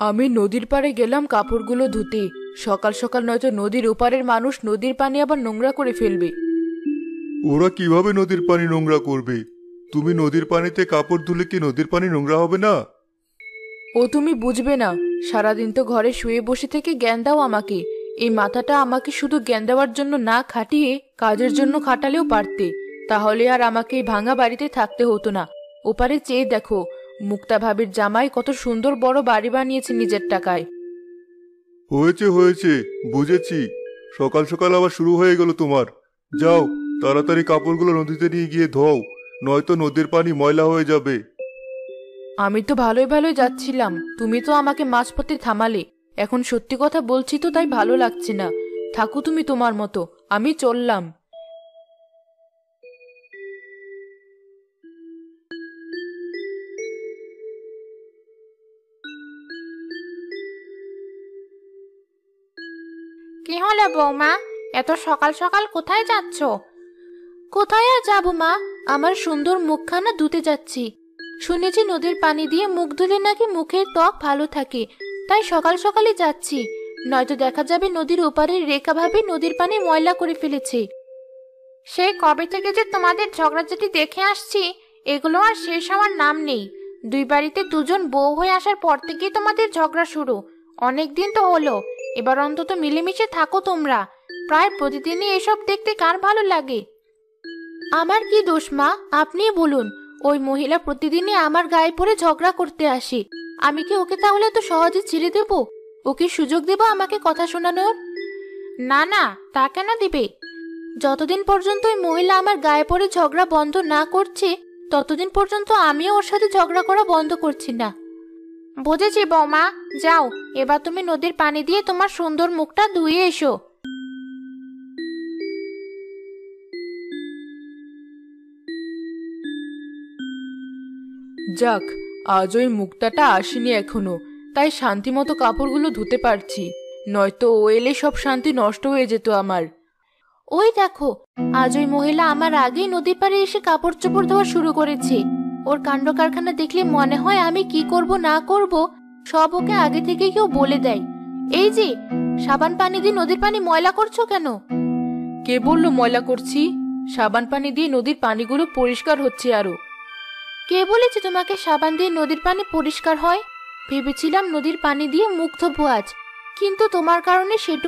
আমি নদীর পাড়ে গেলাম কাপড়গুলো ধুতে। সকাল সকাল নয়তো নদীর ওপারের মানুষ নদীর পানি আবার নোংরা করে ফেলবে। ওরা কিভাবে নদীর পানি নোংরা করবে? তুমি নদীর পানিতে কাপড় ধুলে কি নদীর পানি নোংরা হবে না? ও তুমি বুঝবে না। সারাদিন তো ঘরে শুয়ে বসে থেকে জ্ঞান দাও আমাকে। এই মাথাটা আমাকে শুধু জ্ঞান দেওয়ার জন্য না খাটিয়ে কাজের জন্য খাটালেও পারতে। তাহলে আর আমাকে এই ভাঙা বাড়িতে থাকতে হতো না। ওপারে চেয়ে দেখো, মুক্তা ভাবির জামাই কত সুন্দর বড় বাড়ি বানিয়েছে নিজের টাকায়। হয়েছে হয়েছে, বুঝেছি। সকাল সকাল আবার শুরু হয়ে গেল তোমার। যাও, তাড়াতাড়ি কাপড়গুলো নদীতে নিয়ে গিয়ে ধোও, নয়তো নদীর পানি ময়লা হয়ে যাবে। আমি তো ভালোই ভালোই যাচ্ছিলাম, তুমি তো আমাকে মাঝপথে থামালে। এখন সত্যি কথা বলছি তো, তাই ভালো লাগছে না। থাকো তুমি তোমার মতো, আমি চললাম। কি হলো বৌমা? এত সকাল সকাল কোথায় যাচ্ছ? কোথায় আর যাবো মা, আমার সুন্দর মুখখানা ধুতে যাচ্ছি। শুনেছি নদীর পানি দিয়ে মুখ ধুলে নাকি মুখের ত্বক ভালো থাকে, তাই সকাল সকালই যাচ্ছি। নয়তো দেখা যাবে নদীর ওপারের রেখা ভাবে নদীর পানি ময়লা করে ফেলেছে। সেই কবে থেকে যে তোমাদের ঝগড়াঝাটি দেখে আসছি, এগুলো আর শেষ হওয়ার নাম নেই। দুই বাড়িতে দুজন বউ হয়ে আসার পর থেকেই তোমাদের ঝগড়া শুরু। অনেক দিন তো হলো, এবার অন্তত মিলেমিশে থাকো তোমরা। প্রায় প্রতিদিনই এসব দেখতে কার ভালো লাগে? আমার কি দোষ মা, আপনিই বলুন। ওই মহিলা প্রতিদিনই আমার গায়ে পড়ে ঝগড়া করতে আসে। আমি কি ওকে তাহলে তো সহজে ছেড়ে দেব? ওকে সুযোগ দেব আমাকে কথা শোনানোর? না না, তা কেন দিবে? যতদিন পর্যন্ত ওই মহিলা আমার গায়ে পড়ে ঝগড়া বন্ধ না করছে, ততদিন পর্যন্ত আমিও ওর সাথে ঝগড়া করা বন্ধ করছি না। বুঝেছি বৌমা, যাও এবার তুমি নদীর পানি দিয়ে তোমার সুন্দর মুখটা ধুয়ে এসো। যাক, আজ ওই মুক্তাটা আসেনি এখনো, তাই শান্তি মতো কাপড়গুলো ধুতে পারছি। নয়তো ও এলে সব শান্তি নষ্ট হয়ে যেত আমার। ওই দেখো, আজ ওই মহিলা আমার আগেই নদীর পাড়ে এসে কাপড় চোপড় ধোয়া শুরু করেছে। ওর কাণ্ড কারখানা দেখলে মনে হয় আমি কি করব না করব সব ওকে আগে থেকে কেউ বলে দেয়। এই যে, সাবান পানি দিয়ে নদীর পানি ময়লা করছো কেন? কে বললো ময়লা করছি? সাবান পানি দিয়ে নদীর পানিগুলো পরিষ্কার হচ্ছে আরো। কে বলেছে তোমাকে সাবান দিয়ে নদীর পানি পরিষ্কার হয়? ভেবেছিলাম নদীর পানি দিয়ে মুখ ধোবো আজ, কিন্তু তোমার কারণে সেটুকু